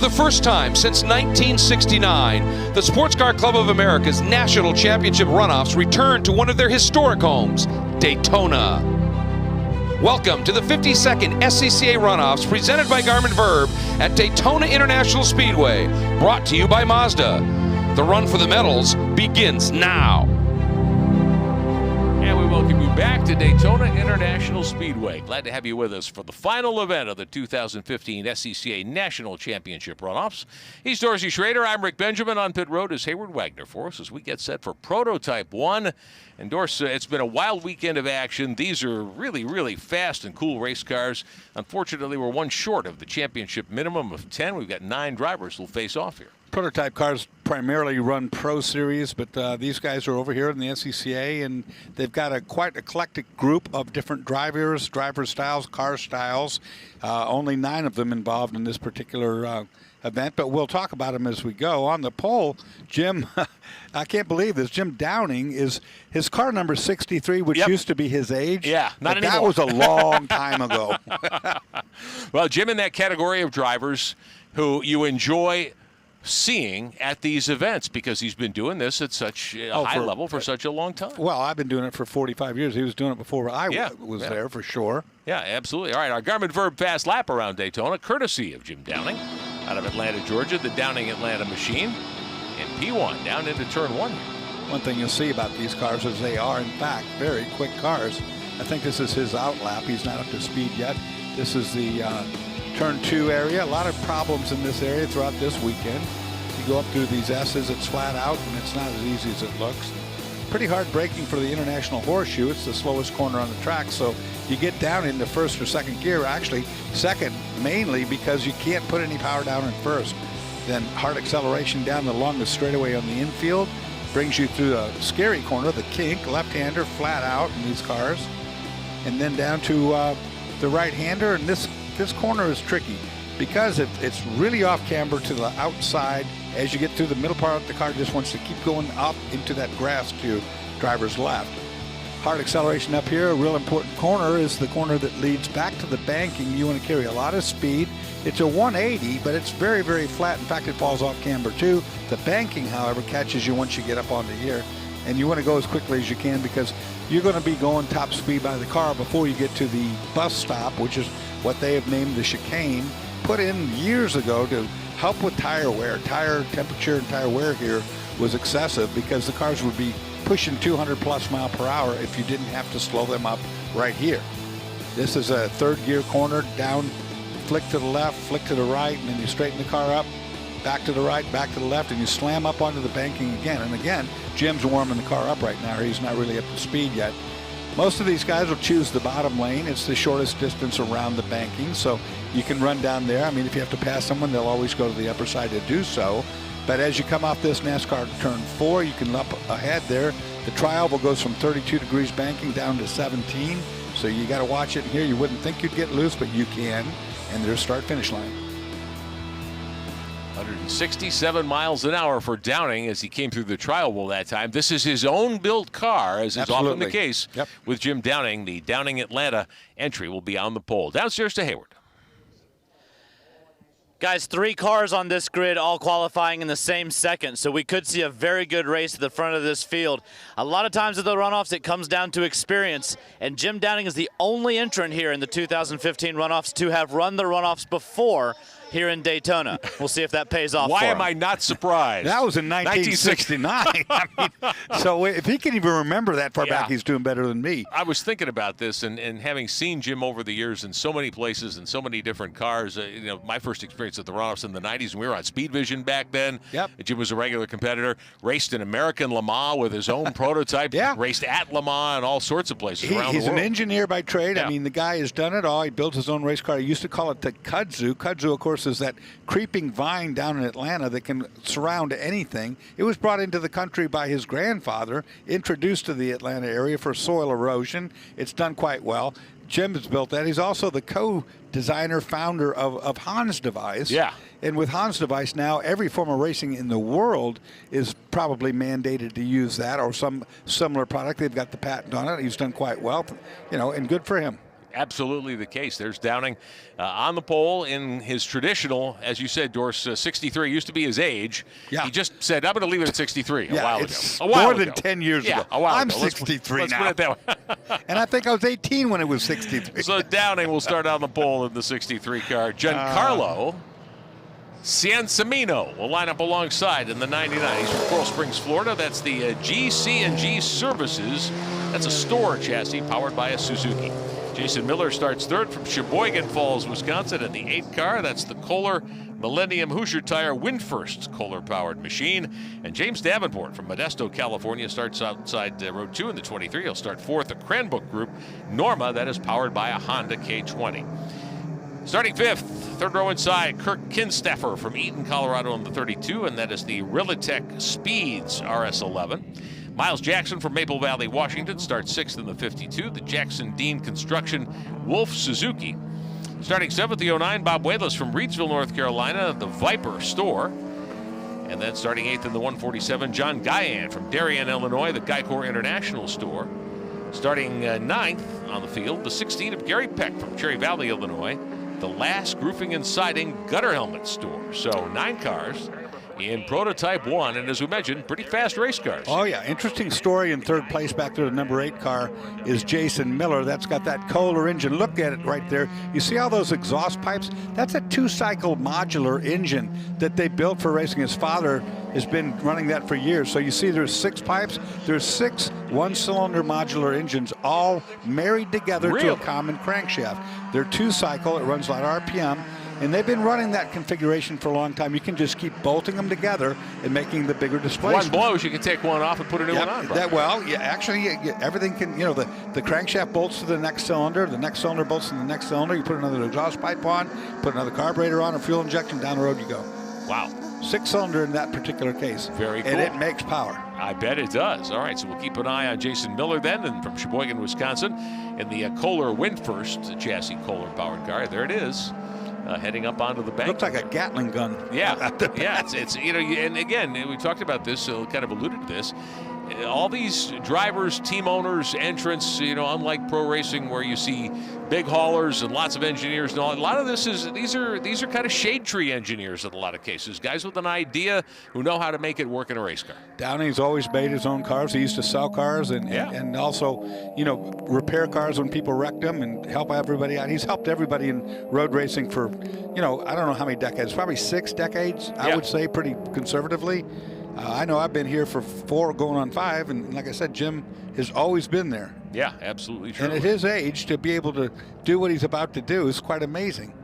the first time since 1969, the Sports Car Club of America's National Championship Runoffs returned to one of their historic homes, Daytona. Welcome to the 52nd SCCA Runoffs presented by Garmin Verb at Daytona International Speedway, brought to you by Mazda. The run for the medals begins now. And we welcome you back to Daytona International Speedway. Glad to have you with us for the final event of the 2015 SCCA National Championship Runoffs. He's Dorsey Schrader. I'm Rick Benjamin. On pit road is Hayward Wagner for us as we get set for Prototype 1. And Dorsey, it's been a wild weekend of action. These are really, really fast and cool race cars. Unfortunately, we're one short of the championship minimum of 10. We've got 9 drivers who'll face off here. Prototype cars primarily run Pro Series, but these guys are over here in the SCCA, and they've got a quite eclectic group of different driver styles, car styles. Only 9 of them involved in this particular event, but we'll talk about them as we go. On the pole, Jim, I can't believe this, Jim Downing is his car number 63, which used to be his age. Yeah, not anymore. That was a long time ago. Well, Jim in that category of drivers who you enjoy seeing at these events because he's been doing this at such a high level for such a long time. Well, I've been doing it for 45 years. He was doing it before I was there, for sure. Yeah, absolutely. All right, our Garmin Verb fast lap around Daytona, courtesy of Jim Downing out of Atlanta, Georgia, the Downing Atlanta machine. And P1 down into turn 1 here. One thing you'll see about these cars is they are, in fact, very quick cars. I think this is his out lap. He's not up to speed yet. This is the turn 2 area. A lot of problems in this area throughout this weekend. You go up through these S's, it's flat out, and it's not as easy as it looks. Pretty hard braking for the International Horseshoe. It's the slowest corner on the track, so you get down into first or second gear. Actually, second mainly because you can't put any power down in first. Then hard acceleration down the longest straightaway on the infield brings you through a scary corner, the kink, left-hander, flat out in these cars. And then down to the right-hander, and this corner is tricky because it's really off camber to the outside. As you get through the middle part, the car just wants to keep going up into that grass to driver's left. Hard acceleration up here. A real important corner is the corner that leads back to the banking. You want to carry a lot of speed. It's a 180, but it's very, very flat. In fact, it falls off camber too. The banking, however, catches you once you get up onto here. And you want to go as quickly as you can because you're going to be going top speed by the car before you get to the bus stop, which is what they have named the chicane, put in years ago to help with tire wear. Tire temperature and tire wear here was excessive because the cars would be pushing 200 plus mile per hour if you didn't have to slow them up right here. This is a third gear corner, down, flick to the left, flick to the right, and then you straighten the car up, back to the right, back to the left, and you slam up onto the banking again. And again, Jim's warming the car up right now. He's not really up to speed yet. Most of these guys will choose the bottom lane. It's the shortest distance around the banking, so you can run down there. I mean, if you have to pass someone, they'll always go to the upper side to do so. But as you come off this NASCAR turn 4, you can up ahead there. The tri-oval goes from 32 degrees banking down to 17, so you got to watch it. And here, you wouldn't think you'd get loose, but you can. And there's start-finish line. 167 miles an hour for Downing as he came through the tri-oval that time. This is his own built car, as is often the case with Jim Downing. The Downing Atlanta entry will be on the pole. Downstairs to Hayward. Guys, 3 cars on this grid all qualifying in the same second, so we could see a very good race at the front of this field. A lot of times at the runoffs, it comes down to experience, and Jim Downing is the only entrant here in the 2015 runoffs to have run the runoffs before here in Daytona. We'll see if that pays off. Why am I not surprised? That was in 1969. I mean, so if he can even remember that far back, he's doing better than me. I was thinking about this, and having seen Jim over the years in so many places and so many different cars. You know, my first experience at the runoffs in the 90s, and we were on Speed Vision back then. Jim was a regular competitor. Raced in American Le Mans with his own prototype. Raced at Le Mans and all sorts of places around the world. He's an engineer by trade. I mean, the guy has done it all. He built his own race car. He used to call it the kudzu. Kudzu, of course, is that creeping vine down in Atlanta that can surround anything. It was brought into the country by his grandfather, introduced to the Atlanta area for soil erosion. It's done quite well. Jim has built that. He's also the co-designer, founder of Hans Device. And with Hans Device now, every form of racing in the world is probably mandated to use that or some similar product. They've got the patent on it. He's done quite well, you know, and good for him. Absolutely the case. There's Downing on the pole in his traditional, as you said, Dorse, 63 used to be his age. Yeah. He just said, I'm going to leave it at 63 a while it's ago. more than 10 years ago. A while I'm ago. 63 let's now. put it that way. And I think I was 18 when it was 63. So Downing will start on the pole in the 63 car. Giancarlo Ciancimino will line up alongside in the 99. He's from Coral Springs, Florida. That's the GC&G Services. That's a store chassis powered by a Suzuki. Jason Miller starts third from Sheboygan Falls, Wisconsin in the 8 car. That's the Kohler Millennium Hoosier Tire Windfirst Kohler-powered machine. And James Davenport from Modesto, California starts outside row 2 in the 23. He'll start fourth. The Cranbrook Group Norma, that is powered by a Honda K20. Starting fifth, third row inside, Kirk Kinstaffer from Eaton, Colorado in the 32, and that is the Rilitech Speeds RS11. Miles Jackson from Maple Valley, Washington starts sixth in the 52. The Jackson Dean Construction Wolf Suzuki. Starting seventh, the 09, Bob Wayless from Reidsville, North Carolina, the Viper Store. And then starting eighth in the 147, John Guyan from Darien, Illinois, the Guicorp International Store. Starting ninth on the field, the 16 of Gary Peck from Cherry Valley, Illinois, the Last Roofing and Siding Gutter Helmet Store. So 9 cars in Prototype 1, and as we mentioned, pretty fast race cars. Oh, yeah. Interesting story in third place back there, the number 8 car is Jason Miller. That's got that Kohler engine. Look at it right there. You see all those exhaust pipes? That's a 2-cycle modular engine that they built for racing. His father has been running that for years. So you see there's 6 pipes. There's 6 one-cylinder modular engines all married together to a common crankshaft. They're 2-cycle. It runs a lot of RPM. And they've been running that configuration for a long time. You can just keep bolting them together and making the bigger displacement. One blows, you can take one off and put a new one on. Everything can, the crankshaft bolts to the next cylinder bolts to the next cylinder. You put another exhaust pipe on, put another carburetor on, a fuel injection, down the road you go. Wow. 6-cylinder in that particular case. Very cool. And it makes power. I bet it does. All right, so we'll keep an eye on Jason Miller then, and from Sheboygan, Wisconsin, in the Kohler Windfirst chassis Kohler-powered car. There it is. Heading up onto the bank. Looks like a Gatling gun. Yeah, yeah. It's and again, we talked about this, so kind of alluded to this. All these drivers, team owners, entrants, unlike pro racing where you see big haulers and lots of engineers and all, a lot of these are kind of shade tree engineers in a lot of cases, guys with an idea who know how to make it work in a race car. Downing's always made his own cars. He used to sell cars and also, repair cars when people wrecked them and help everybody out. He's helped everybody in road racing for, I don't know how many decades, probably 6 decades, I would say, pretty conservatively. I know I've been here for 4 going on 5, and like I said, Jim has always been there. Yeah, absolutely true. And at his age, to be able to do what he's about to do is quite amazing.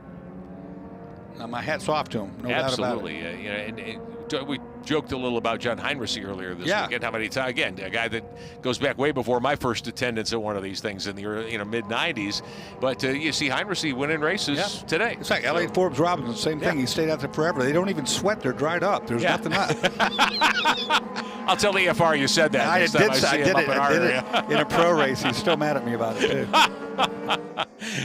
My hat's off to him, no doubt about it. We joked a little about John Heinrichs earlier this weekend. How many times? Again, a guy that goes back way before my first attendance at one of these things in the mid '90s. But you see Heinrichs winning races today. It's like Elliott Forbes Robinson, same thing. He stayed out there forever. They don't even sweat; they're dried up. There's nothing left. I'll tell the EFR you said that. I did it in a pro race. He's still mad at me about it too.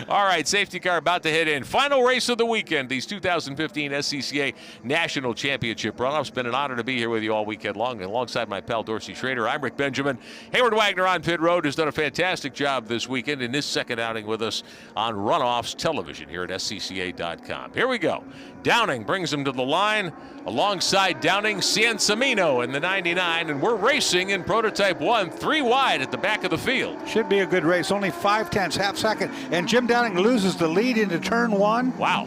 All right, safety car about to hit in. Final race of the weekend, these 2015 SCCA National Championship runoffs. Been an honor to be here with you all weekend long. Alongside my pal Dorsey Schrader, I'm Rick Benjamin. Hayward Wagner on pit road has done a fantastic job this weekend in his second outing with us on Runoffs television here at SCCA.com. Here we go. Downing brings him to the line. Alongside Downing, Ciancimino in the 99, and we're racing in Prototype 1, 3 wide at the back of the field. Should be a good race. Only 5/10, half second, and Jim Downing loses the lead into turn 1. Wow.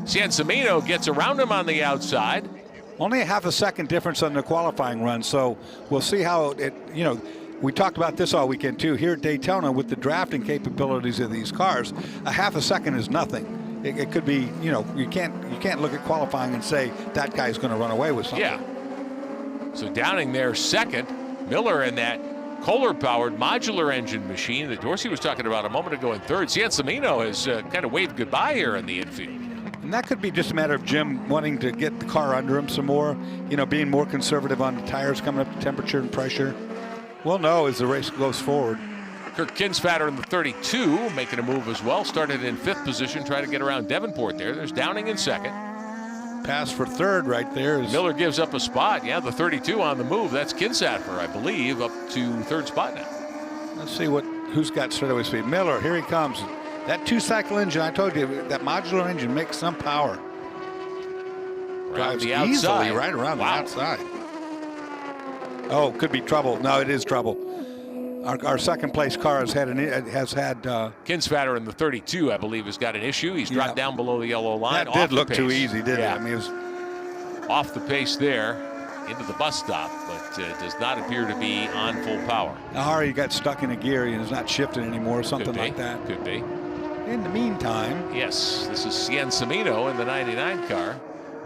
Ciancimino gets around him on the outside. Only a half a second difference on the qualifying run, so we'll see how it, we talked about this all weekend too. Here at Daytona, with the drafting capabilities of these cars, a half a second is nothing. It could be, you can't look at qualifying and say that guy's going to run away with something. Yeah. So Downing there second. Miller in that Kohler-powered modular engine machine that Dorsey was talking about a moment ago in third. Ciancimino has kind of waved goodbye here in the infield. And that could be just a matter of Jim wanting to get the car under him some more, being more conservative on the tires, coming up to temperature and pressure. We'll know as the race goes forward. Kirk Kinsfatter in the 32, making a move as well. Started in 5th position, trying to get around Davenport there. There's Downing in 2nd. Pass for 3rd right there. Miller gives up a spot. Yeah, the 32 on the move. That's Kinsfatter, I believe, up to 3rd spot now. Let's see who's got straightaway speed. Miller, here he comes. That two-cycle engine, I told you, that modular engine makes some power. Drives the easily outside. right around Wow. the outside. Oh, could be trouble. No, it is trouble. Our second place car has had Kinsfatter in the 32, I believe, has got an issue. He's dropped down below the yellow line. that did look too easy, didn't Yeah. it? I mean, it was Off the pace there into the bus stop, but does not appear to be on full power. Ahari got stuck in a gear and is not shifting anymore, something Could be. like that. Could be. In the meantime, Yes, this is Ciancimino in the 99 car,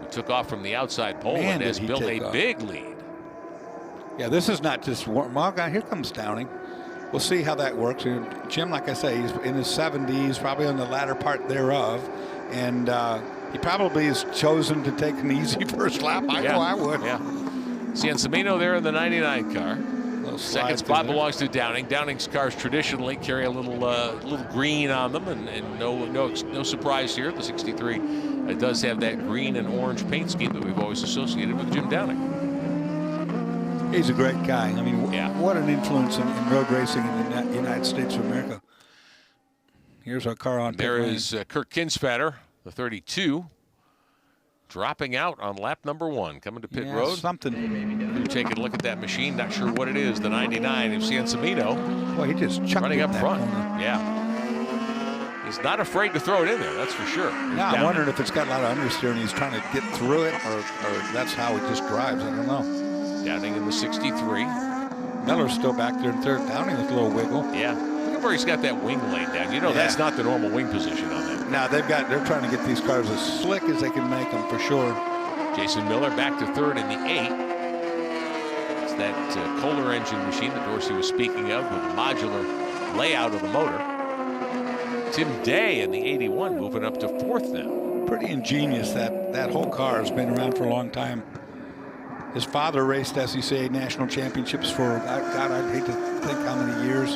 who took off from the outside pole Man, and did has he built take a off. big lead. yeah, this is not just well, here comes Downing. We'll see how that works. And Jim, like I say, he's in his 70s, probably on the latter part thereof, and he probably has chosen to take an easy first lap. I know I would. Yeah. Ciancimino there in the 99 car. Little slide Second through spot there. belongs to Downing. Downing's cars traditionally carry a little green on them, and no surprise here. The 63 does have that green and orange paint scheme that we've always associated with Jim Downing. He's a great guy. I mean, Yeah. what an influence in road racing in the United States of America. Here's our car on. There pit lane. is Kirk Kinsfatter, the 32, dropping out on lap number 1, coming to pit Yeah, road. something. We're taking a look at that machine. Not sure what it is. The 99 of Ciancimino Boy, he just chucked running it up in that front. corner. Yeah. He's not afraid to throw it in there, that's for sure. Here's Now I'm Downing. wondering if it's got a lot of understeer and he's trying to get through it, or that's how he just drives. I don't know. Downing in the 63. Miller's still back there in third. Downing with a little wiggle. Yeah. Look at where he's got that wing laid down. You know, Yeah. that's not the normal wing position on that. Now they're trying to get these cars as slick as they can make them for sure. Jason Miller back to third in the 8. It's that Kohler engine machine that Dorsey was speaking of with the modular layout of the motor. Tim Day in the 81 moving up to fourth now. Pretty ingenious. That whole car has been around for a long time. His father raced SCCA national championships for, God, I'd hate to think how many years.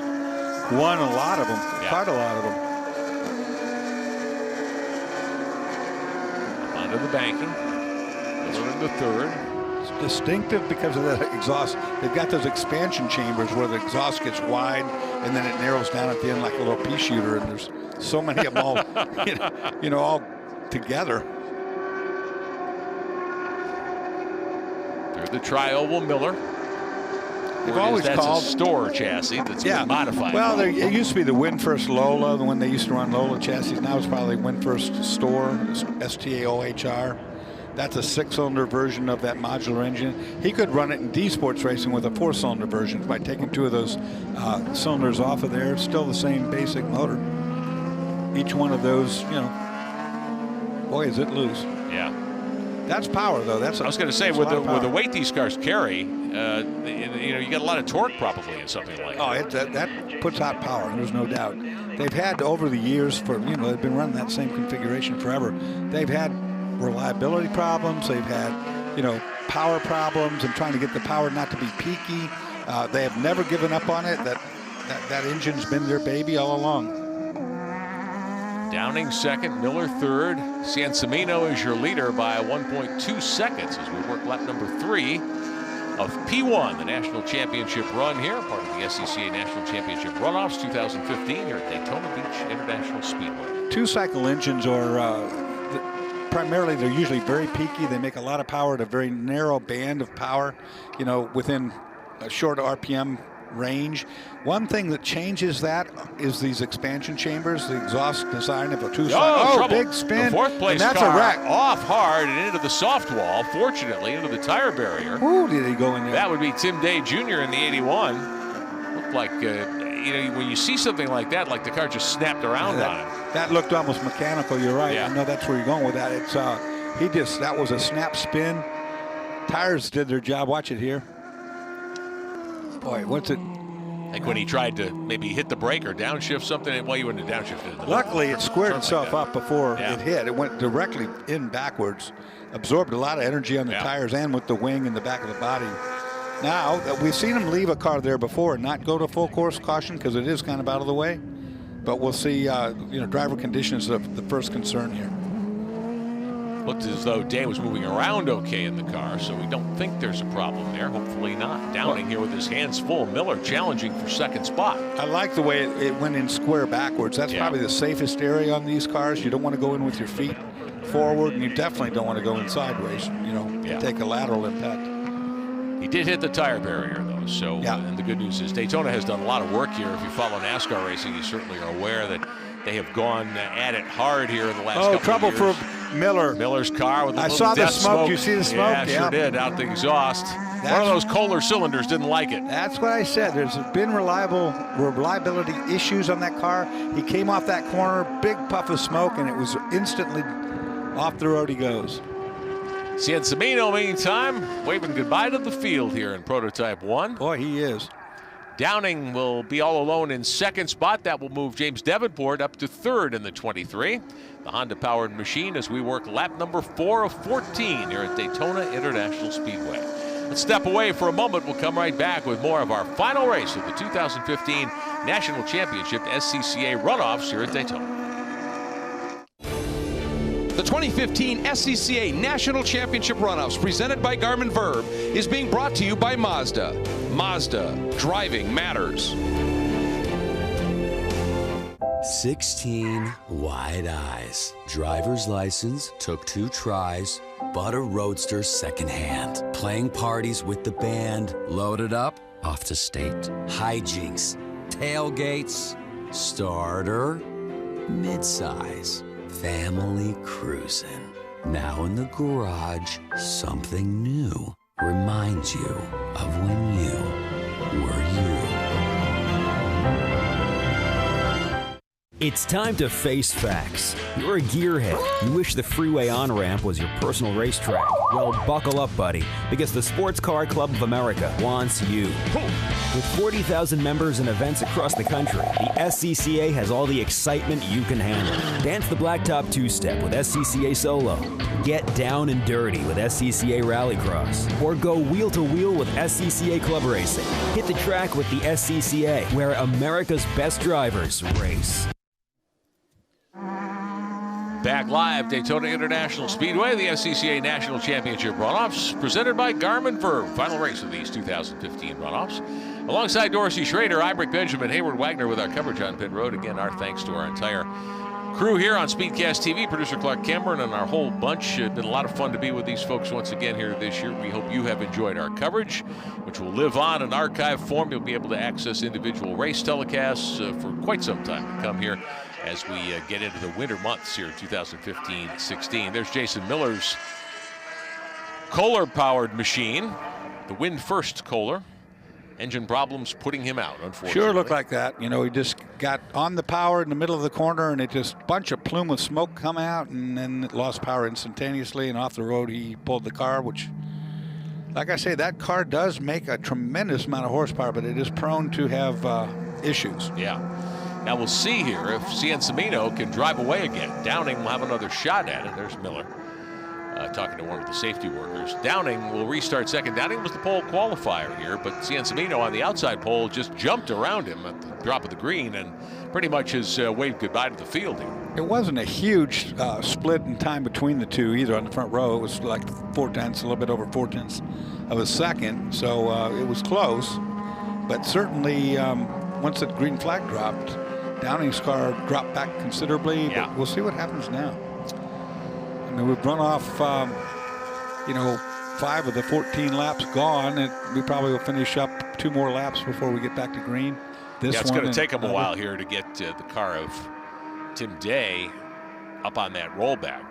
Won a lot of them, Yeah. quite a lot of them. Onto the banking. Miller in the third. It's distinctive because of that exhaust. They've got those expansion chambers where the exhaust gets wide and then it narrows down at the end like a little pea shooter, and there's so many of them all, all together. Through the tri-oval Miller. They've Word is always that's called a store chassis that's been modified. Well, it used to be the Windfirst Lola when they used to run Lola chassis. Now it's probably Windfirst Store, STAOHR. That's a 6-cylinder version of that modular engine. He could run it in D Sports racing with a 4-cylinder version by taking 2 of those cylinders off of there. It's still the same basic motor. Each one of those, boy, is it loose. Yeah. That's power, though. I I was going to say, with the weight these cars carry, you got a lot of torque probably in something like that. that puts out power. There's no doubt. They've had over the years they've been running that same configuration forever. They've had reliability problems. They've had, power problems and trying to get the power not to be peaky. They have never given up on it. That engine's been their baby all along. Downing second, Miller third. Ciancimino is your leader by 1.2 seconds as we work lap number 3 of P1, the national championship run here, part of the SCCA National Championship Runoffs 2015 here at Daytona Beach International Speedway. Two-cycle engines are primarily, they're usually very peaky. They make a lot of power at a very narrow band of power, within a short RPM range. One thing that changes that is these expansion chambers, the exhaust design of a two-cycle. Big spin. The fourth place and that's car a wreck. off hard and into the soft wall, fortunately, into the tire barrier. Ooh, did he go in there? That would be Tim Day Jr. in the 81. Looked like, when you see something like that, like the car just snapped around on him. That looked almost mechanical. You're right. Yeah. I know that's where you're going with that. It's that was a snap spin. Tires did their job. Watch it here. Boy, what's it? Like when he tried to maybe hit the brake or downshift something. Well, you wouldn't have downshifted it. Luckily, it squared Something itself like up before Yeah. it hit. It went directly in backwards, absorbed a lot of energy on the tires and with the wing in the back of the body. Now, we've seen him leave a car there before and not go to full course caution because it is kind of out of the way. But we'll see, driver conditions are the first concern here. Looked as though Day was moving around okay in the car, so we don't think there's a problem there. Hopefully not. Downing here with his hands full. Miller challenging for second spot. I like the way it went in square backwards. That's probably the safest area on these cars. You don't want to go in with your feet forward, and you definitely don't want to go in sideways, take a lateral impact. He did hit the tire barrier, though, so and the good news is Daytona has done a lot of work here. If you follow NASCAR racing, you certainly are aware that they have gone at it hard here in the last couple of years. Trouble for Miller. Miller's car with a little saw the death smoke. You see the smoke? Yeah, sure did. Out the exhaust. One of those Kohler cylinders didn't like it. That's what I said. There's been reliability issues on that car. He came off that corner, big puff of smoke, and it was instantly off the road he goes. Ciancimino, meantime, waving goodbye to the field here in Prototype 1. Boy, he is. Downing will be all alone in second spot. That will move James Davenport up to third in the 23. The Honda-powered machine as we work lap number 4 of 14 here at Daytona International Speedway. Let's step away for a moment. We'll come right back with more of our final race of the 2015 National Championship SCCA Runoffs here at Daytona. The 2015 SCCA National Championship Runoffs, presented by Garmin Verb, is being brought to you by Mazda. Mazda, driving matters. 16 wide eyes. Driver's license, took 2 tries, bought a Roadster secondhand. Playing parties with the band, loaded up, off to state. Hijinks, tailgates, starter, midsize. Family cruising. Now in the garage, something new reminds you of when you were you. It's time to face facts. You're a gearhead. You wish the freeway on-ramp was your personal racetrack. Well, buckle up, buddy, because the Sports Car Club of America wants you. With 40,000 members and events across the country, the SCCA has all the excitement you can handle. Dance the blacktop two-step with SCCA Solo. Get down and dirty with SCCA Rallycross. Or go wheel-to-wheel with SCCA Club Racing. Hit the track with the SCCA, where America's best drivers race. Back live, Daytona International Speedway, the SCCA National Championship Runoffs, presented by Garmin Verb. Final race of these 2015 Runoffs. Alongside Dorsey Schrader, I'm Rick Benjamin, Hayward Wagner with our coverage on pit road. Again, our thanks to our entire crew here on Speedcast TV, producer Clark Cameron and our whole bunch. It's been a lot of fun to be with these folks once again here this year. We hope you have enjoyed our coverage, which will live on in archive form. You'll be able to access individual race telecasts for quite some time to come here as we get into the winter months here in 2015-16. There's Jason Miller's Kohler-powered machine, the wind first Kohler. Engine problems putting him out, unfortunately. Sure looked like that. You know, he just got on the power in the middle of the corner, and it just bunch of plume of smoke come out, and then it lost power instantaneously, and off the road he pulled the car, which, like I say, that car does make a tremendous amount of horsepower, but it is prone to have issues. Yeah. Now we'll see here if Ciancimino can drive away again. Downing will have another shot at it. There's Miller talking to one of the safety workers. Downing will restart second. Downing was the pole qualifier here, but Ciancimino on the outside pole just jumped around him at the drop of the green and pretty much has waved goodbye to the field here. It wasn't a huge split in time between the two either on the front row. It was like 4/10, a little bit over 4/10 of a second, so it was close. But certainly once the green flag dropped, Downing's car dropped back considerably, but we'll see what happens now. I mean, we've run off, 5 of the 14 laps gone, and we probably will finish up 2 more laps before we get back to green. It's going to take them a while here to get the car of Tim Day up on that rollback.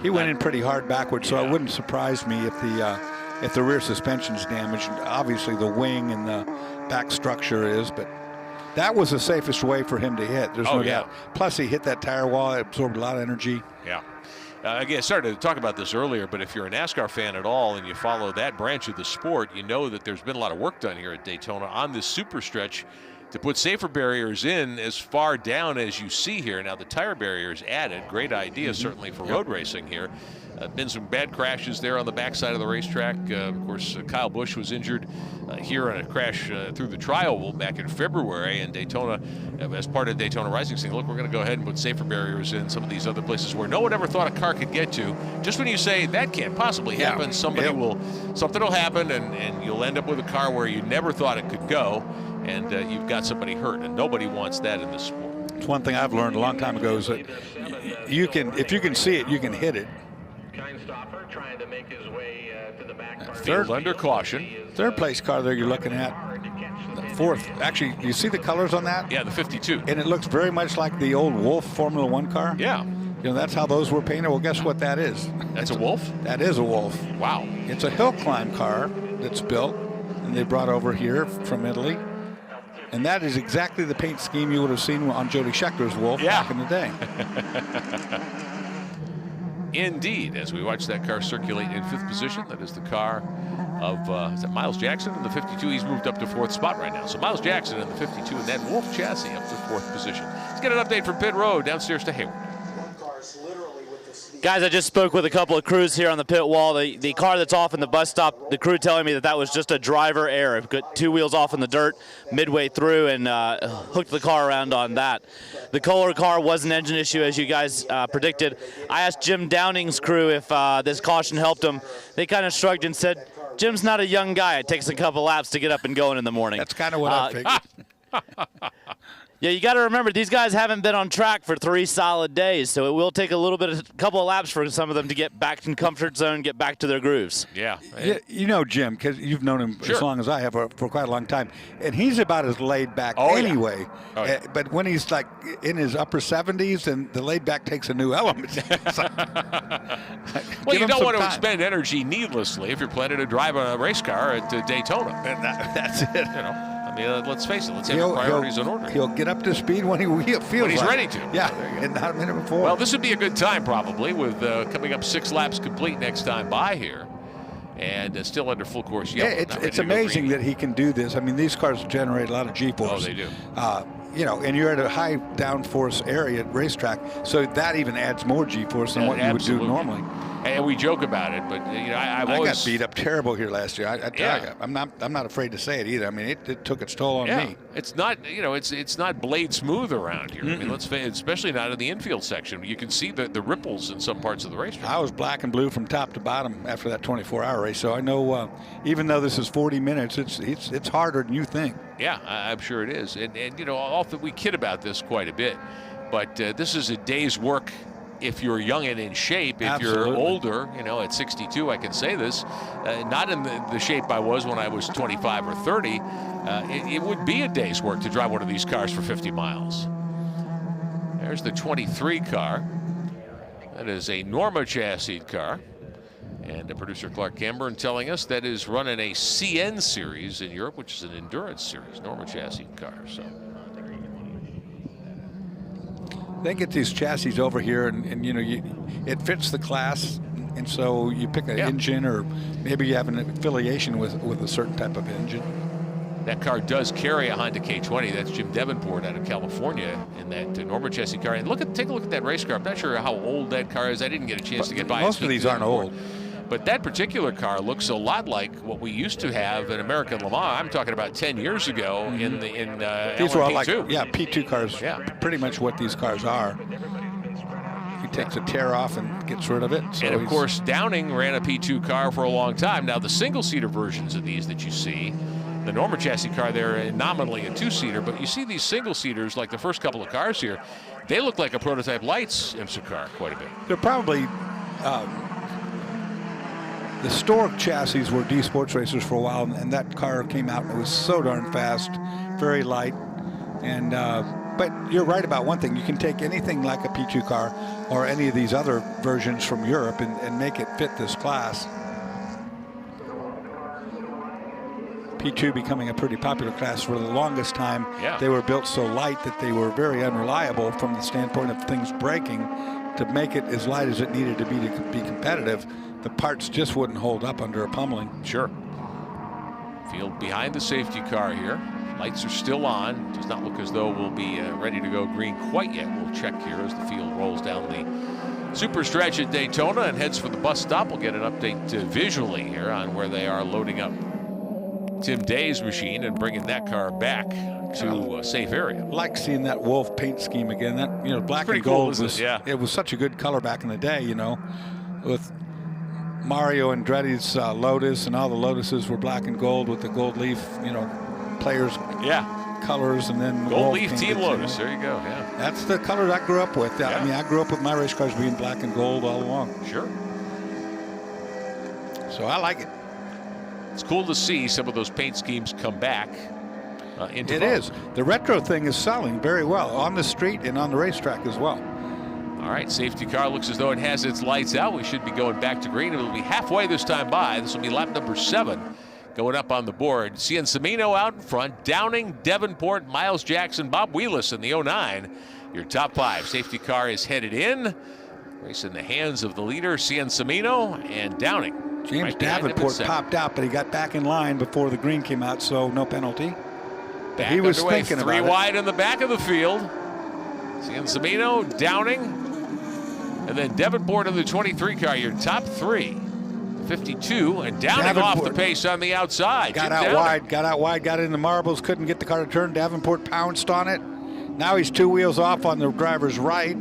He went in pretty hard backwards, so it wouldn't surprise me if the rear suspension's damaged. Obviously, the wing and the back structure is, but that was the safest way for him to hit. There's no doubt. Plus, he hit that tire wall. It absorbed a lot of energy. Yeah. Again, I started to talk about this earlier, but if you're a NASCAR fan at all and you follow that branch of the sport, you know that there's been a lot of work done here at Daytona on this super stretch to put safer barriers in as far down as you see here. Now, the tire barriers added. Great idea, certainly, for road racing here. Been some bad crashes there on the backside of the racetrack. Of course, Kyle Busch was injured here in a crash through the tri-oval back in February, and Daytona, as part of Daytona Rising, saying, look, we're going to go ahead and put safer barriers in some of these other places where no one ever thought a car could get to. Just when you say that can't possibly happen, something will happen, and you'll end up with a car where you never thought it could go, and you've got somebody hurt, and nobody wants that in this sport. It's one thing I've learned a long time ago is that you can, if you can see it, you can hit it. Field under caution. Third place car there you're looking at. Fourth. Actually, you see the colors on that? Yeah, the 52. And it looks very much like the old Wolf Formula One car. Yeah. You know, that's how those were painted. Well, guess what that is? That's a Wolf? That is a Wolf. Wow. It's a hill climb car that's built, and they brought over here from Italy. And that is exactly the paint scheme you would have seen on Jody Schechter's Wolf back in the day. Indeed, as we watch that car circulate in 5th position, that is the car of is that Miles Jackson in the 52. He's moved up to 4th spot right now. So Miles Jackson in the 52 and that Wolf chassis up to 4th position. Let's get an update from pit road downstairs to Hayward. Guys, I just spoke with a couple of crews here on the pit wall. The car that's off in the bus stop, the crew telling me that was just a driver error. Got 2 wheels off in the dirt midway through and hooked the car around on that. The Kohler car was an engine issue, as you guys predicted. I asked Jim Downing's crew if this caution helped him. They kind of shrugged and said, Jim's not a young guy. It takes a couple laps to get up and going in the morning. That's kind of what I figured. Yeah, you got to remember, these guys haven't been on track for 3 solid days, so it will take a couple of laps for some of them to get back in comfort zone, get back to their grooves. Yeah. You know Jim, because you've known him as long as I have for quite a long time, and he's about as laid back anyway. Yeah. Oh, yeah. But when he's like in his upper 70s, then the laid back takes a new element. Well, you don't want to expend energy needlessly if you're planning to drive a race car at Daytona. And that's it. You know. I mean, let's face it. Let's have your priorities in order. He'll get up to speed when he feels when he's like ready to. Yeah, and not a minute before. Well, this would be a good time probably with coming up 6 laps complete next time by here. And still under full course yellow. Yeah, it's amazing that he can do this. I mean, these cars generate a lot of G-force. Oh, they do. You know, and you're at a high downforce area at racetrack, so that even adds more G-force than what you would do normally. And we joke about it, but you know, I got beat up terrible here last year. I'm not afraid to say it either. I mean, it took its toll on me. It's not, you know, it's not blade smooth around here. I mean, let's face it, especially not in the infield section. You can see the ripples in some parts of the racetrack. I was black and blue from top to bottom after that 24-hour race, so I know even though this is 40 minutes, it's harder than you think. Yeah, I'm sure it is, and you know, often we kid about this quite a bit, but this is a day's work. If you're young and in shape, if you're older, you know, at 62, I can say this, not in the shape I was when I was 25 or 30, it would be a day's work to drive one of these cars for 50 miles. There's the 23 car. That is a Norma chassis car. And producer Clark Camburn telling us that is running a CN series in Europe, which is an endurance series, Norma chassis car. So they get these chassis over here, and you know, it fits the class, and so you pick an engine, or maybe you have an affiliation with a certain type of engine. That car does carry a Honda K20. That's Jim Davenport out of California in that Norma chassis car. And take a look at that race car. I'm not sure how old that car is. I didn't get a chance to get by. Most of these aren't old. But that particular car looks a lot like what we used to have in American Le Mans. I'm talking about 10 years ago in these were all like P2 cars. Yeah, pretty much what these cars are. He takes a tear off and gets rid of it. So and of course, Downing ran a P2 car for a long time. Now the single-seater versions of these that you see, the Norma chassis car, they're nominally a 2-seater, but you see these single-seaters like the first couple of cars here. They look like a prototype Lights IMSA car quite a bit. They're probably. The Stork chassis were D Sports racers for a while, and that car came out and it was so darn fast, very light. And but you're right about one thing: you can take anything like a P2 car or any of these other versions from Europe and make it fit this class. P2 becoming a pretty popular class for the longest time. Yeah. They were built so light that they were very unreliable from the standpoint of things breaking. To make it as light as it needed to be competitive, the parts just wouldn't hold up under a pummeling. Sure. Field behind the safety car here. Lights are still on. Does not look as though we'll be ready to go green quite yet. We'll check here as the field rolls down the super stretch at Daytona and heads for the bus stop. We'll get an update visually here on where they are loading up Tim Day's machine and bringing that car back to a safe area. Like seeing that Wolf paint scheme again. That, black and cool, gold was, it was such a good color back in the day, with Mario Andretti's Lotus, and all the Lotuses were black and gold with the gold leaf, players. Colors, and then gold leaf Team Lotus. There you go. Yeah, that's the colors I grew up with. Yeah. I mean, I grew up with my race cars being black and gold all along. Sure. So I like it. It's cool to see some of those paint schemes come back into It is. The retro thing is selling very well on the street and on the racetrack as well. All right, safety car looks as though it has its lights out. We should be going back to green. It'll be halfway this time by. This will be lap number 7 going up on the board. Ciancimino out in front. Downing, Davenport, Miles Jackson, Bob Wheelis in the 09. Your top 5. Safety car is headed in. Race in the hands of the leader, Ciancimino, and Downing. James Davenport popped out, but he got back in line before the green came out, so no penalty. Back he was underway, thinking about 3 it. wide in the back of the field. Ciancimino, Downing, and then Davenport in the 23 car, your top 3. 52, and Downing off the pace on the outside. Got out wide, got in the marbles, couldn't get the car to turn. Davenport pounced on it. Now he's 2 wheels off on the driver's right.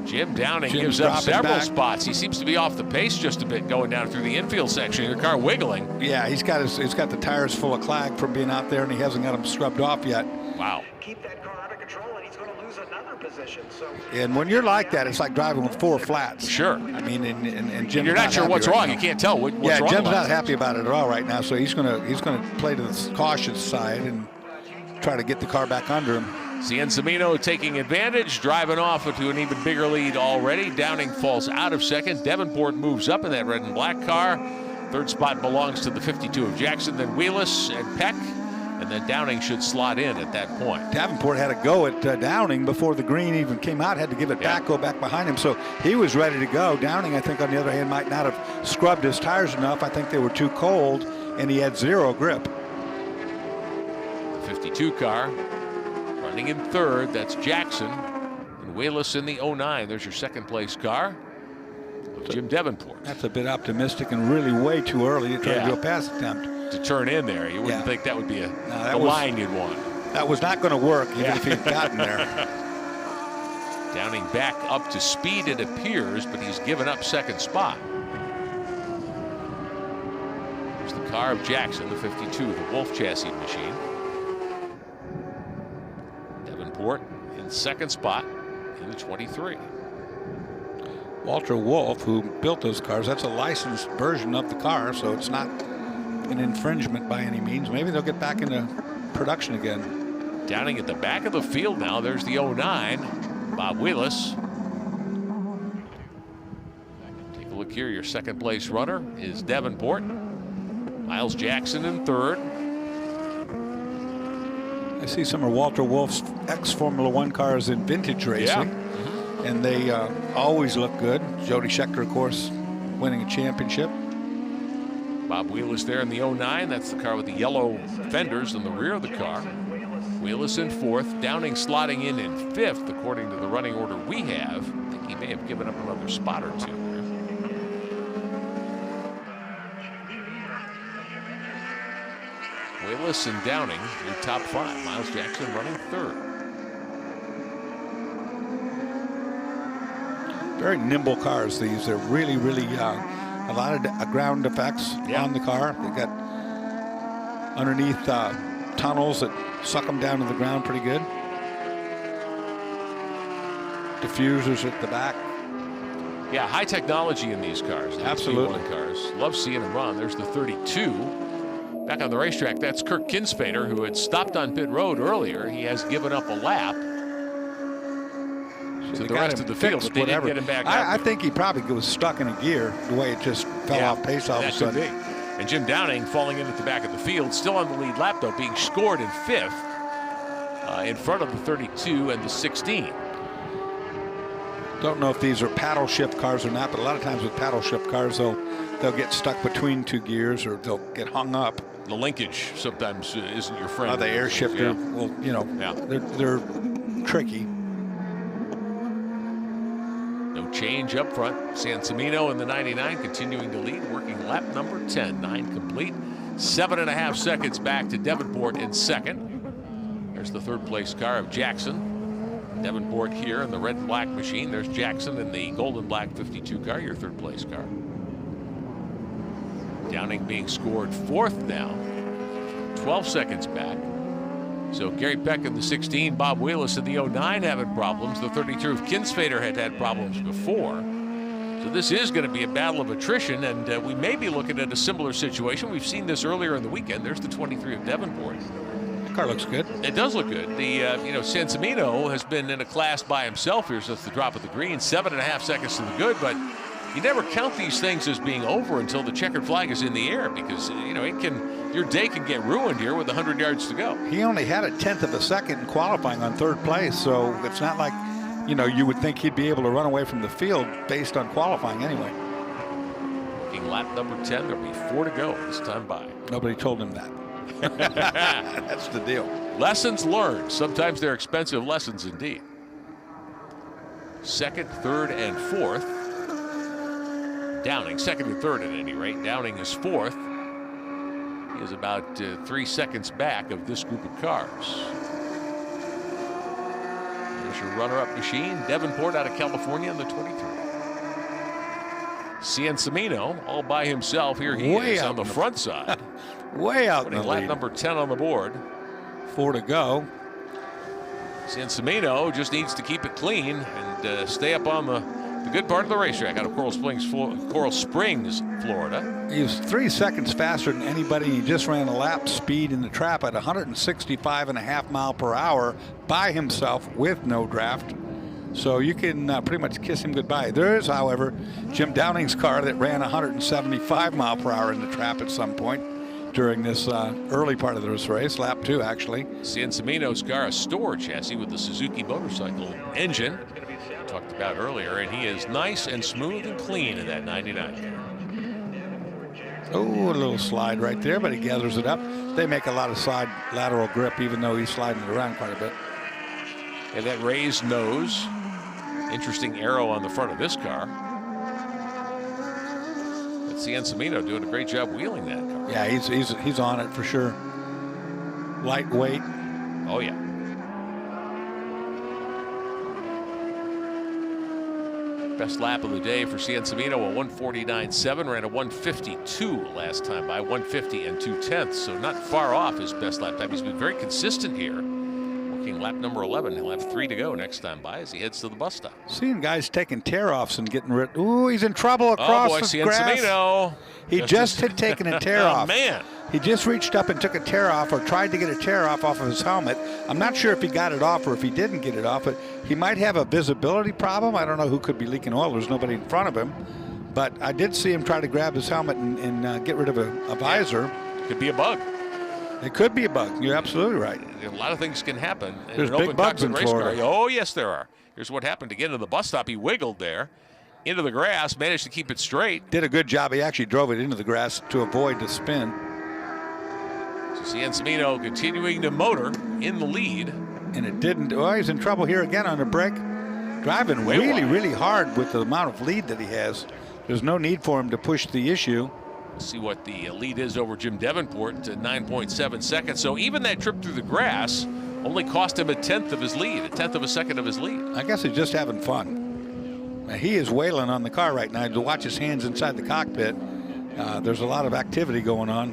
Jim Downing gives up several spots. He seems to be off the pace just a bit going down through the infield section. The car wiggling. Yeah, he's got the tires full of clag from being out there, and he hasn't got them scrubbed off yet. Wow. Keep that car under control, and he's going to lose another position. So. And when you're like that, it's like driving with 4 flats. Sure. I mean, and Jim's you're not sure what's wrong. You can't tell what's wrong. Jim's not happy about it at all right now, so he's gonna play to the cautious side and try to get the car back under him. Ciancimino taking advantage, driving off into an even bigger lead already. Downing falls out of second. Davenport moves up in that red and black car. 3rd spot belongs to the 52 of Jackson, then Wheelis and Peck, and then Downing should slot in at that point. Davenport had a go at Downing before the green even came out, had to give it back, go back behind him, so he was ready to go. Downing, I think, on the other hand, might not have scrubbed his tires enough. I think they were too cold, and he had 0 grip. The 52 car running in 3rd, that's Jackson, and Wheelis in the 09. There's your 2nd place car with Jim Davenport. That's a bit optimistic and really way too early to try to do a pass attempt. To turn in there, you wouldn't think that would be the line you'd want. That was not going to work even if he'd gotten there. Downing back up to speed, it appears, but he's given up 2nd spot. There's the car of Jackson, the 52, the Wolf chassis machine. Davenport in 2nd spot in the 23. Walter Wolf, who built those cars, that's a licensed version of the car, so it's not an infringement by any means. Maybe they'll get back into production again. Downing at the back of the field now. There's the 09, Bob Wheelis. Take a look here. Your 2nd place runner is Davenport. Miles Jackson in 3rd. I see some of Walter Wolf's ex-Formula 1 cars in vintage racing, and they always look good. Jody Scheckter, of course, winning a championship. Bob Wheelis there in the 09. That's the car with the yellow fenders in the rear of the car. Wheelis in 4th. Downing slotting in 5th, according to the running order we have. I think he may have given up another spot or 2 there. Wheelis and Downing in top 5. Miles Jackson running 3rd. Very nimble cars, these. They're really, a lot of ground effects on the car. They got underneath tunnels that suck them down to the ground pretty good. Diffusers at the back. Yeah, high technology in these cars. Absolutely. Cars. Love seeing them run. There's the 32. Back on the racetrack, that's Kirk Kinsfader, who had stopped on pit road earlier. He has given up a lap to the rest of the field, but they didn't get him back out. I think he probably was stuck in a gear the way it just fell off pace all of a sudden. And Jim Downing falling in at the back of the field, still on the lead lap though, being scored in 5th in front of the 32 and the 16. Don't know if these are paddle shift cars or not, but a lot of times with paddle shift cars, they'll get stuck between 2 gears or they'll get hung up. The linkage sometimes isn't your friend. The air shifter, they're tricky. No some change up front. Sansemino in the 99 continuing to lead, working lap number 10. 9 complete. 7.5 seconds back to Davenport in second. There's the third place car of Jackson. Davenport here in the red and black machine. There's Jackson in the gold and black 52 car, your third place car. Downing being scored fourth now. 12 seconds back. So Gary Peck in the 16, Bob Wheelis in the 09 having problems. The 32 of Kinsfader had problems before. So this is going to be a battle of attrition, and we may be looking at a similar situation. We've seen this earlier in the weekend. There's the 23 of Davenport. The car looks good. It does look good. The Sansemino has been in a class by himself here since the drop of the green. 7.5 seconds to the good, but you never count these things as being over until the checkered flag is in the air, because your day can get ruined here with 100 yards to go. He only had a 1/10 of a second in qualifying on third place, so it's not like you would think he'd be able to run away from the field based on qualifying anyway. Looking lap number 10, there'll be 4 to go this time by. Nobody told him that. That's the deal. Lessons learned. Sometimes they're expensive lessons indeed. Second, third, and fourth. Downing, second and third at any rate. Downing is fourth. He is about 3 seconds back of this group of cars. There's your runner-up machine. Davenport out of California in the 23. Sansemino all by himself. Here he is on the front side. Way out in the lap lead. number 10 on the board. 4 to go. Sansemino just needs to keep it clean and stay up on the good part of the racetrack out of Coral Springs, Florida. He was 3 seconds faster than anybody. He just ran a lap speed in the trap at 165.5 miles per hour by himself with no draft. So you can pretty much kiss him goodbye. There is, however, Jim Downing's car that ran 175 miles per hour in the trap at some point during this early part of this race, lap 2 actually. Sansemino's car, a store chassis with the Suzuki motorcycle engine, talked about earlier, and he is nice and smooth and clean in that 99. Oh, a little slide right there, but he gathers it up. They make a lot of side lateral grip, even though he's sliding it around quite a bit. And that raised nose, interesting arrow on the front of this car. But Sansemino doing a great job wheeling that car. Yeah, he's on it for sure. Lightweight. Oh yeah. Best lap of the day for Sansemino, a 149.7, ran a 152 last time by, 150 and 2/10, so not far off his best lap time. He's been very consistent here. Working lap number 11, he'll have 3 to go next time by as he heads to the bus stop. Seeing guys taking tear-offs and getting rid. Ooh, he's in trouble across the grass. Sansemino. He just had taken a tear-off. Oh, man. He just reached up and took a tear-off, or tried to get a tear-off off of his helmet. I'm not sure if he got it off or if he didn't get it off, but he might have a visibility problem. I don't know who could be leaking oil. There's nobody in front of him. But I did see him try to grab his helmet and get rid of a visor. Could be a bug. It could be a bug. You're absolutely right. A lot of things can happen. There's big bugs in Florida. Oh, yes, there are. Here's what happened to get into the bus stop. He wiggled there into the grass, managed to keep it straight. Did a good job. He actually drove it into the grass to avoid the spin. So Sansemino continuing to motor in the lead. And it didn't. Oh, he's in trouble here again on the brake. Driving really hard with the amount of lead that he has. There's no need for him to push the issue. See what the lead is over Jim Davenport to 9.7 seconds. So even that trip through the grass only cost him a 1/10 of his lead, a 1/10 of a second of his lead. I guess he's just having fun. Now, he is wailing on the car right now. To watch his hands inside the cockpit, there's a lot of activity going on,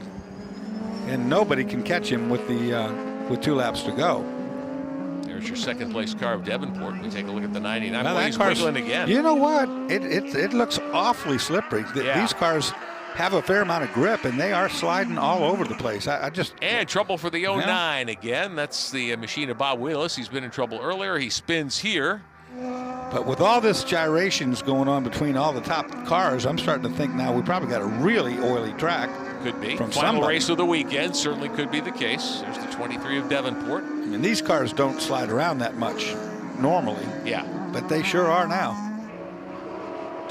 and nobody can catch him with 2 laps to go. There's your second place car of Davenport. We take a look at the 99. Now, He's wiggling again. You know what? It looks awfully slippery. Yeah. These cars have a fair amount of grip, and they are sliding all over the place. And trouble for the 09 again. That's the machine of Bob Wheelis. He's been in trouble earlier. He spins here. But with all this gyrations going on between all the top cars, I'm starting to think now we probably got a really oily track. Could be. From Final somebody. race of the weekend certainly could be the case. There's the 23 of Davenport. And these cars don't slide around that much normally. Yeah. But they sure are now.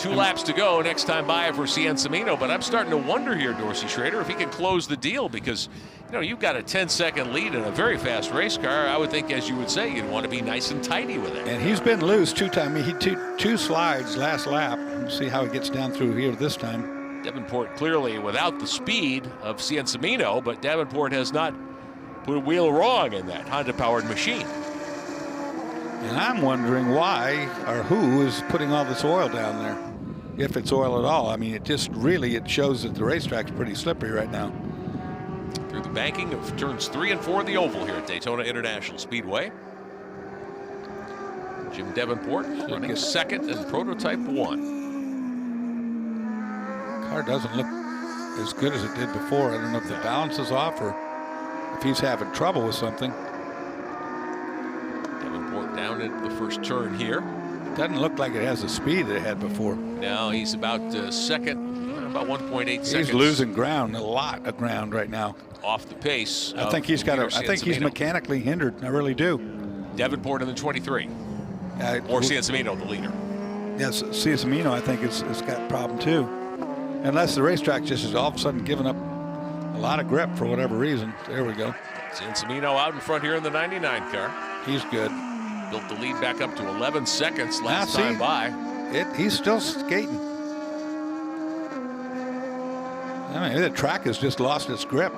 2 laps to go next time by for Ciancimino, but I'm starting to wonder here, Dorsey Schrader, if he can close the deal, because you've got a 10-second lead in a very fast race car. I would think, as you would say, you'd want to be nice and tidy with it. And he's been loose 2 times. He two slides last lap. Let's see how he gets down through here this time. Davenport clearly without the speed of Ciancimino, but Davenport has not put a wheel wrong in that Honda-powered machine. And I'm wondering why or who is putting all this oil down there, if it's oil at all. I mean, it shows that the racetrack's pretty slippery right now. Through the banking of turns 3 and 4 of the oval here at Daytona International Speedway. Jim Davenport running second in prototype 1. Car doesn't look as good as it did before. I don't know if the balance is off or if he's having trouble with something. Davenport down into the first turn here. Doesn't look like it has the speed that it had before. No, he's about second, about 1.8 seconds. He's losing ground, a lot of ground right now. Off the pace. I think he's mechanically hindered. I really do. Davenport in the 23. Or Ciancimino, the leader. Yes, Ciancimino, I think, has got a problem too. Unless the racetrack just is all of a sudden giving up a lot of grip for whatever reason. There we go. Ciancimino out in front here in the 99 car. He's good. Built the lead back up to 11 seconds last time by. He's still skating. I mean, the track has just lost its grip.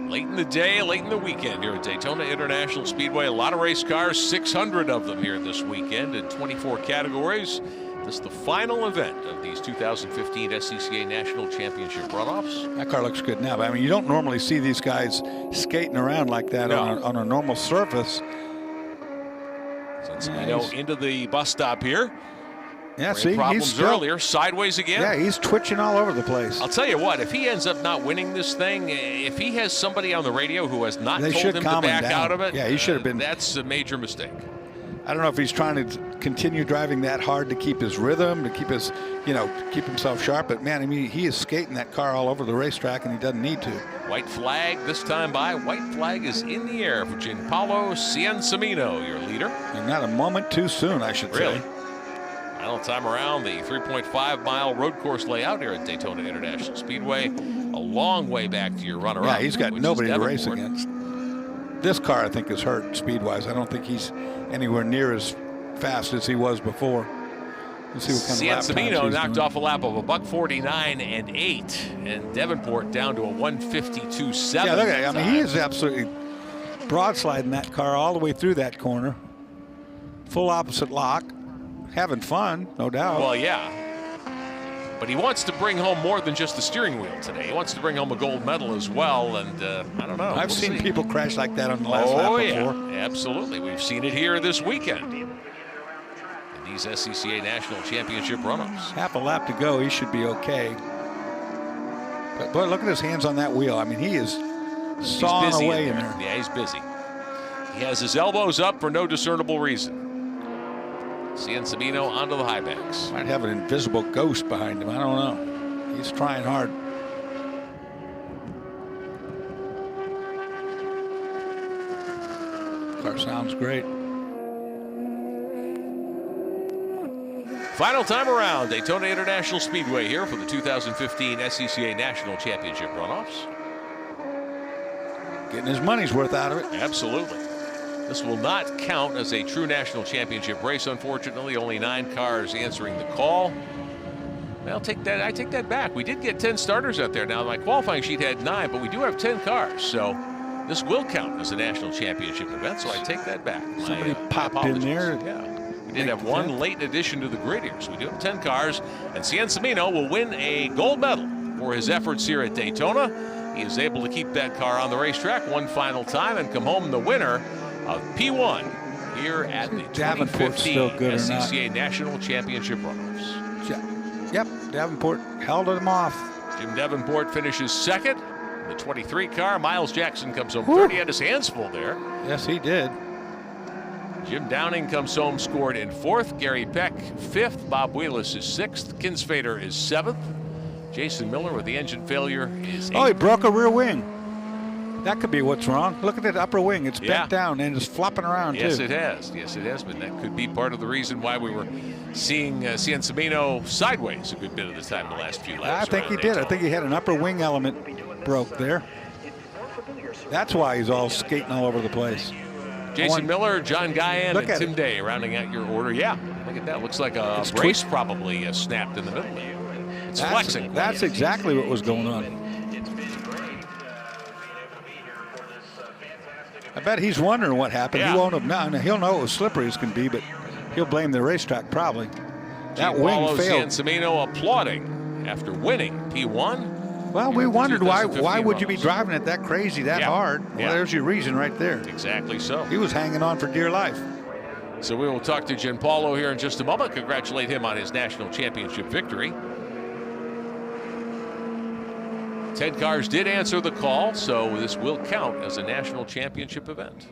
Late in the day, late in the weekend here at Daytona International Speedway. A lot of race cars, 600 of them here this weekend in 24 categories. This is the final event of these 2015 SCCA National Championship runoffs. That car looks good now, but I mean, you don't normally see these guys skating around like that on a normal surface. Ciancimino into the bus stop here. Yeah, see, problems he's still, earlier, sideways again. Yeah, he's twitching all over the place. I'll tell you what, if he ends up not winning this thing, if he has somebody on the radio who has not told him to back out of it, yeah, he should have been. That's a major mistake. I don't know if he's trying to continue driving that hard to keep his rhythm, to keep his, keep himself sharp. But man, I mean, he is skating that car all over the racetrack, and he doesn't need to. White flag this time by. White flag is in the air for Gianpaolo Ciancimino, your leader. And not a moment too soon, I should say. Final time around the 3.5-mile road course layout here at Daytona International Speedway. A long way back to your runner-up. Yeah, he's got nobody to race against. This car, I think, is hurt speed-wise. I don't think he's anywhere near as fast as he was before. Let's see what kind of lap times Ciancimino knocked doing. off a lap of a $1:49.8, and Davenport down to a 1:52.7. Yeah, look at it. I mean, he is absolutely broadsliding that car all the way through that corner. Full opposite lock. Having fun, no doubt. Well, yeah. But he wants to bring home more than just the steering wheel today. He wants to bring home a gold medal as well, and I don't know. I've seen people crash like that on the last lap before. Yeah, absolutely. We've seen it here this weekend in these SCCA National Championship runoffs. Half a lap to go, he should be okay. But boy, look at his hands on that wheel. I mean, he is sawing away in there. Yeah, he's busy. He has his elbows up for no discernible reason. Ciancimino onto the high banks. Might have an invisible ghost behind him. I don't know. He's trying hard. Car sounds great. Final time around Daytona International Speedway here for the 2015 SCCA National Championship runoffs. Getting his money's worth out of it. Absolutely. This will not count as a true national championship race, unfortunately. Only 9 cars answering the call. I take that back. We did get 10 starters out there. Now, my qualifying sheet had 9, but we do have 10 cars. So this will count as a national championship event, so I take that back. Somebody popped in there. Yeah. We did have one late addition to the grid here, so we do have 10 cars. And Ciancimino will win a gold medal for his efforts here at Daytona. He is able to keep that car on the racetrack one final time and come home the winner of P1 here at the 2015 SCCA National Championship runoffs. Yep, Davenport held him off. Jim Davenport finishes second. The 23 car. Miles Jackson comes home third. He had his hands full there. Yes, he did. Jim Downing comes home scored in 4th. Gary Peck 5th. Bob Wheelis is 6th. Kinsfader is 7th. Jason Miller with the engine failure is 8th. Oh, he broke a rear wing. That could be what's wrong. Look at that upper wing. It's bent down and it's flopping around, yes, too. Yes, it has. Yes, it has been. That could be part of the reason why we were seeing Ciancimino sideways a good bit of the time the last few laps. I think he did. I think he had an upper wing element broke there. That's why he's all skating all over the place. Jason Miller, John Guyan, and Tim Day rounding out your order. Yeah, look at that. Looks like a brace probably snapped in the middle. It's flexing. That's exactly what was going on. I bet he's wondering what happened. Yeah. He won't have known. He'll know it was slippery as can be, but he'll blame the racetrack probably. That wing failed. Ciancimino applauding after winning P1. Well, we wondered why would you be driving it that crazy, that hard? Well, there's your reason right there. Exactly so. He was hanging on for dear life. So we will talk to Gianpaolo here in just a moment. Congratulate him on his national championship victory. 10 cars did answer the call, so this will count as a national championship event.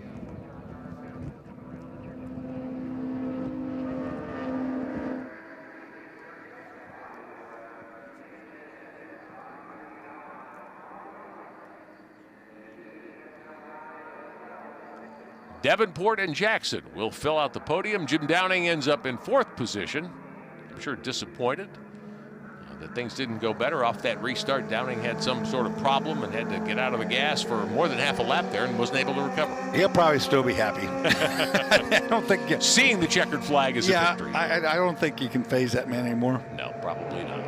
Davenport and Jackson will fill out the podium. Jim Downing ends up in 4th position. I'm sure disappointed that things didn't go better off that restart. Downing had some sort of problem and had to get out of the gas for more than half a lap there and wasn't able to recover. He'll probably still be happy. I don't think seeing the checkered flag is a victory. I don't think you can phase that man anymore. No, probably not.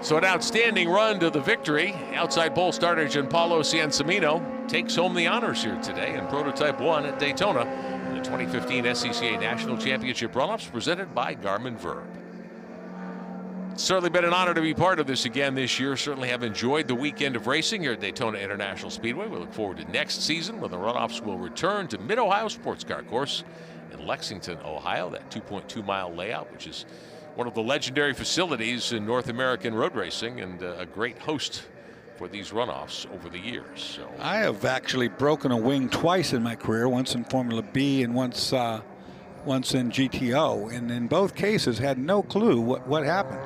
So an outstanding run to the victory. Outside pole starter Gianpaolo Ciancimino takes home the honors here today in Prototype 1 at Daytona in the 2015 SCCA National Championship Runoffs presented by Garmin Verb. It's certainly been an honor to be part of this again this year. Certainly have enjoyed the weekend of racing here at Daytona International Speedway. We look forward to next season when the Runoffs will return to Mid-Ohio Sports Car Course in Lexington, Ohio. That 2.2-mile layout, which is one of the legendary facilities in North American road racing and a great host for these runoffs over the years. So I have actually broken a wing twice in my career, once in Formula B and once in GTO, and in both cases had no clue what happened,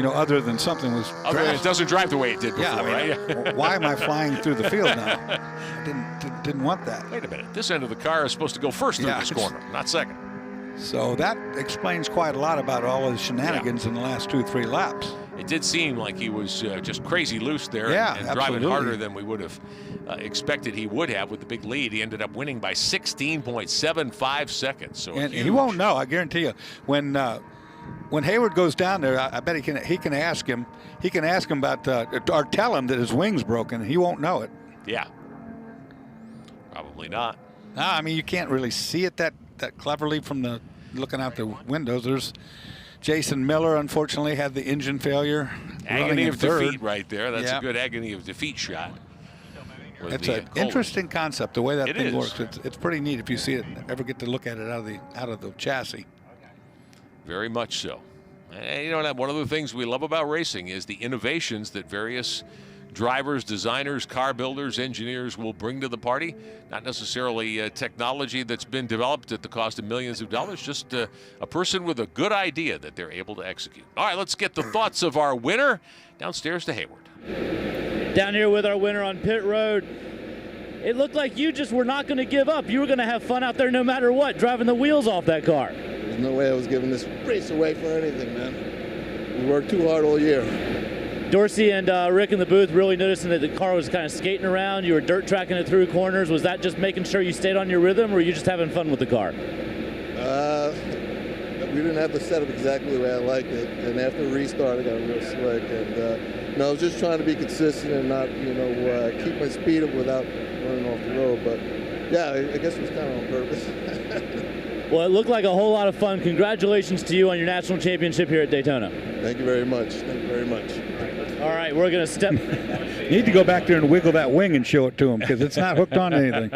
other than something was it doesn't drive the way it did before, right? Why am I flying through the field now? I didn't want that. Wait a minute, this end of the car is supposed to go first through this corner, not second. So that explains quite a lot about all his shenanigans in the last 2-3 laps. It did seem like he was just crazy loose there and driving harder than we would have expected he would have with the big lead. He ended up winning by 16.75 seconds. So and he won't know, I guarantee you. When Hayward goes down there, I bet he can ask him. He can ask him about or tell him that his wing's broken. He won't know it. Yeah, probably not. No, I mean you can't really see it that cleverly from looking out the windows. There's Jason Miller, unfortunately, had the engine failure. Agony of defeat right there. That's a good agony of defeat shot. It's an interesting concept, the way that thing works. It's pretty neat if you see it, ever get to look at it out of the chassis. Very much so. And, one of the things we love about racing is the innovations that various drivers, designers, car builders, engineers will bring to the party. Not necessarily technology that's been developed at the cost of millions of dollars, just a person with a good idea that they're able to execute. All right, let's get the thoughts of our winner. Downstairs to Hayward. Down here with our winner on pit road. It looked like you just were not going to give up. You were going to have fun out there no matter what, driving the wheels off that car. There's no way I was giving this race away for anything, man. We worked too hard all year. Dorsey and Rick in the booth really noticing that the car was kind of skating around. You were dirt tracking it through corners. Was that just making sure you stayed on your rhythm, or were you just having fun with the car? We didn't have the setup exactly the way I liked it, and after the restart, I got real slick. And I was just trying to be consistent and not, keep my speed up without running off the road. But yeah, I guess it was kind of on purpose. Well, it looked like a whole lot of fun. Congratulations to you on your national championship here at Daytona. Thank you very much. Thank you very much. All right, we're going to step. Need to go back there and wiggle that wing and show it to him because it's not hooked on anything.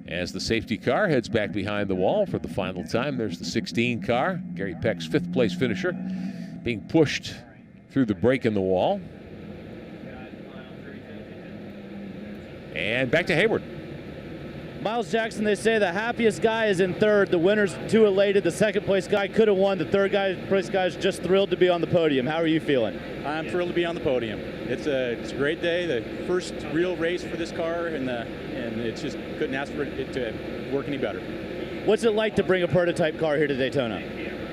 As the safety car heads back behind the wall for the final time, there's the 16 car. Gary Peck's 5th place finisher being pushed through the break in the wall. And back to Hayward. Miles Jackson, they say the happiest guy is in third. The winner's too elated. The second place guy could have won. The third place guy is just thrilled to be on the podium. How are you feeling? I'm thrilled to be on the podium. It's a great day. The first real race for this car, and it's just couldn't ask for it to work any better. What's it like to bring a prototype car here to Daytona?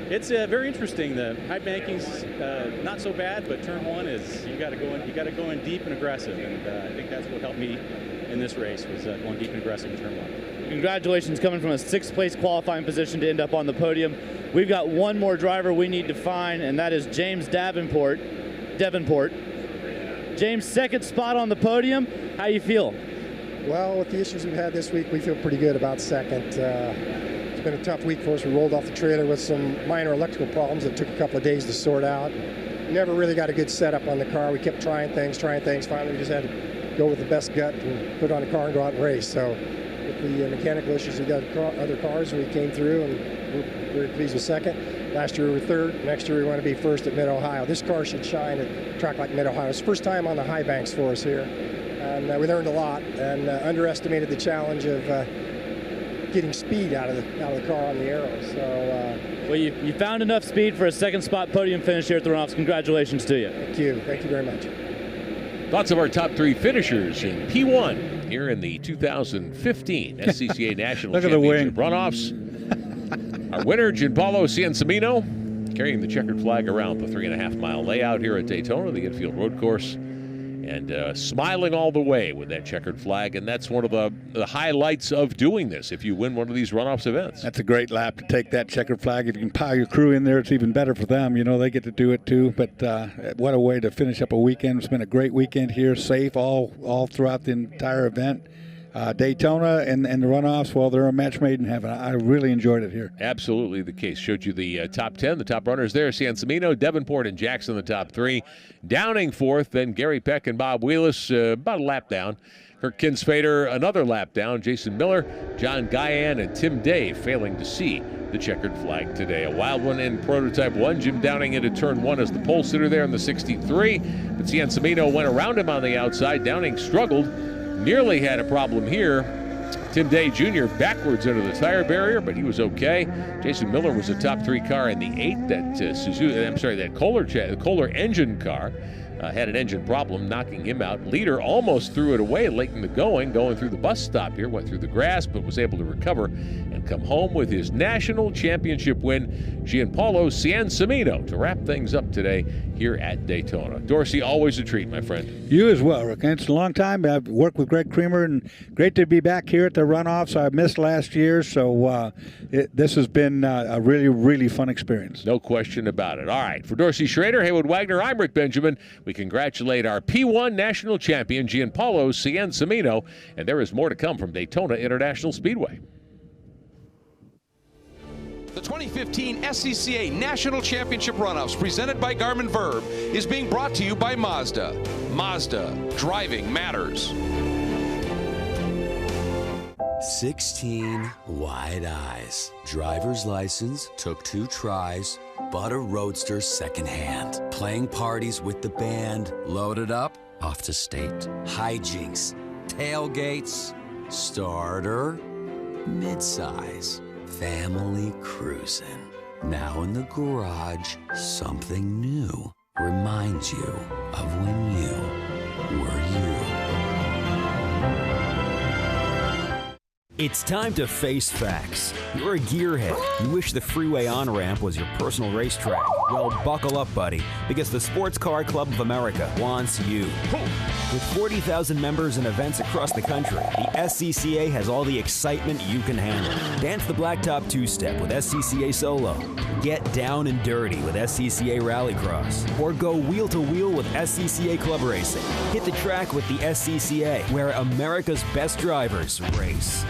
It's very interesting. The high banking's not so bad, but turn one is you got to go in deep and aggressive, and I think that's what helped me in this race was going deep and aggressive in turn one. Congratulations, coming from a sixth place qualifying position to end up on the podium. We've got one more driver we need to find, and that is James Davenport. James, second spot on the podium. How you feel? Well, with the issues we've had this week, we feel pretty good about second. It's been a tough week for us. We rolled off the trailer with some minor electrical problems that took a couple of days to sort out. Never really got a good setup on the car. We kept trying things. Finally, we just had to go with the best gut and put on the car and go out and race. So with the mechanical issues, we got other cars, and we came through, and we're very pleased with second. Last year we were third. Next year we want to be first at Mid-Ohio. This car should shine at a track like Mid-Ohio. It's the first time on the high banks for us here. And we learned a lot and underestimated the challenge of getting speed out of the car on the aero. So, well, you found enough speed for a second spot podium finish here at the Runoffs. Congratulations to you. Thank you very much. Lots of our top three finishers in P1 here in the 2015 SCCA National Championship Runoffs. Our winner, Gianpaolo Ciancimino, carrying the checkered flag around the 3.5-mile layout here at Daytona, the infield road course, and smiling all the way with that checkered flag. And that's one of the highlights of doing this, if you win one of these Runoffs events. That's a great lap to take that checkered flag. If you can pile your crew in there, it's even better for them. You know, they get to do it too. But what a way to finish up a weekend. It's been a great weekend here, safe all throughout the entire event. Daytona and the Runoffs, well, they're a match made in heaven. I really enjoyed it here. Absolutely the case. Showed you the top 10, the top runners there. Ciancimino, Davenport, and Jackson, the top three. Downing fourth, then Gary Peck and Bob Wheelis, about a lap down. Kirk Kinsfader, another lap down. Jason Miller, John Guyan, and Tim Day failing to see the checkered flag today. A wild one in Prototype 1. Jim Downing into turn 1 as the pole sitter there in the 63. But Ciancimino went around him on the outside. Downing struggled. Nearly had a problem here. Tim Day Jr. backwards into the tire barrier, but he was okay. Jason Miller was a top three car in the 8. That Kohler engine car had an engine problem, knocking him out. Leader almost threw it away late in the going through the bus stop here, went through the grass, but was able to recover and come home with his national championship win. Gianpaolo Ciancimino to wrap things up today here at Daytona. Dorsey, always a treat, my friend. You as well, Rick. It's a long time. I've worked with Greg Creamer, and great to be back here at the Runoffs. I missed last year, so this has been a really, really fun experience. No question about it. All right, for Dorsey Schrader, Haywood Wagner, I'm Rick Benjamin. We congratulate our P1 national champion, Gianpaolo Ciancimino, and there is more to come from Daytona International Speedway. The 2015 SCCA National Championship Runoffs, presented by Garmin Verb, is being brought to you by Mazda. Mazda, driving matters. 16 wide eyes. Driver's license, took 2 tries, bought a Roadster secondhand. Playing parties with the band, loaded up, off to state. Hijinks, tailgates, starter, midsize. Family cruising. Now in the garage, something new reminds you of when you were you. It's time to face facts. You're a gearhead. You wish the freeway on-ramp was your personal racetrack. Well, buckle up, buddy, because the Sports Car Club of America wants you. With 40,000 members and events across the country, the SCCA has all the excitement you can handle. Dance the blacktop two-step with SCCA Solo. Get down and dirty with SCCA Rallycross. Or go wheel-to-wheel with SCCA Club Racing. Hit the track with the SCCA, where America's best drivers race.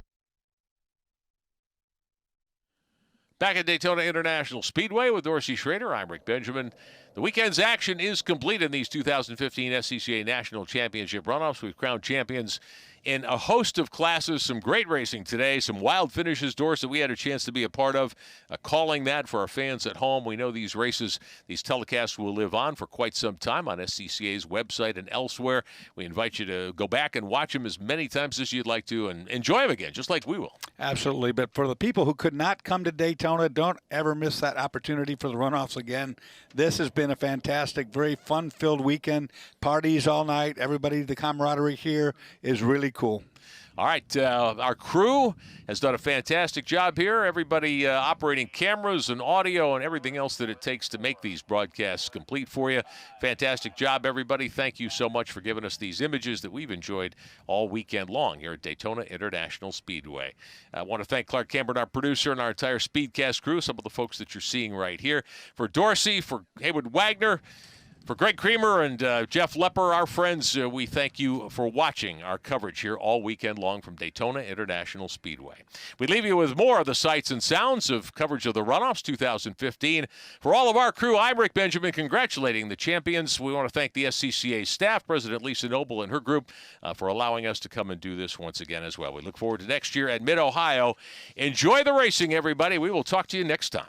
Back at Daytona International Speedway with Dorsey Schrader, I'm Rick Benjamin. The weekend's action is complete in these 2015 SCCA National Championship Runoffs. We've crowned champions in a host of classes. Some great racing today, some wild finishes, Doris, that we had a chance to be a part of, calling that for our fans at home. We know these races, these telecasts will live on for quite some time on SCCA's website and elsewhere. We invite you to go back and watch them as many times as you'd like to and enjoy them again, just like we will. Absolutely. But for the people who could not come to Daytona, don't ever miss that opportunity for the runoffs again. This has been a fantastic, very fun-filled weekend. Parties all night. Everybody, the camaraderie here is really cool. All right, our crew has done a fantastic job here. Everybody operating cameras and audio and everything else that it takes to make these broadcasts complete for you. Fantastic job, everybody. Thank you so much for giving us these images that we've enjoyed all weekend long here at Daytona International Speedway. I want to thank Clark Cambert, our producer, and our entire Speedcast crew, some of the folks that you're seeing right here. For Dorsey, for Haywood Wagner, for Greg Creamer and Jeff Lepper, our friends, we thank you for watching our coverage here all weekend long from Daytona International Speedway. We leave you with more of the sights and sounds of coverage of the Runoffs 2015. For all of our crew, I'm Rick Benjamin, congratulating the champions. We want to thank the SCCA staff, President Lisa Noble and her group, for allowing us to come and do this once again as well. We look forward to next year at Mid-Ohio. Enjoy the racing, everybody. We will talk to you next time.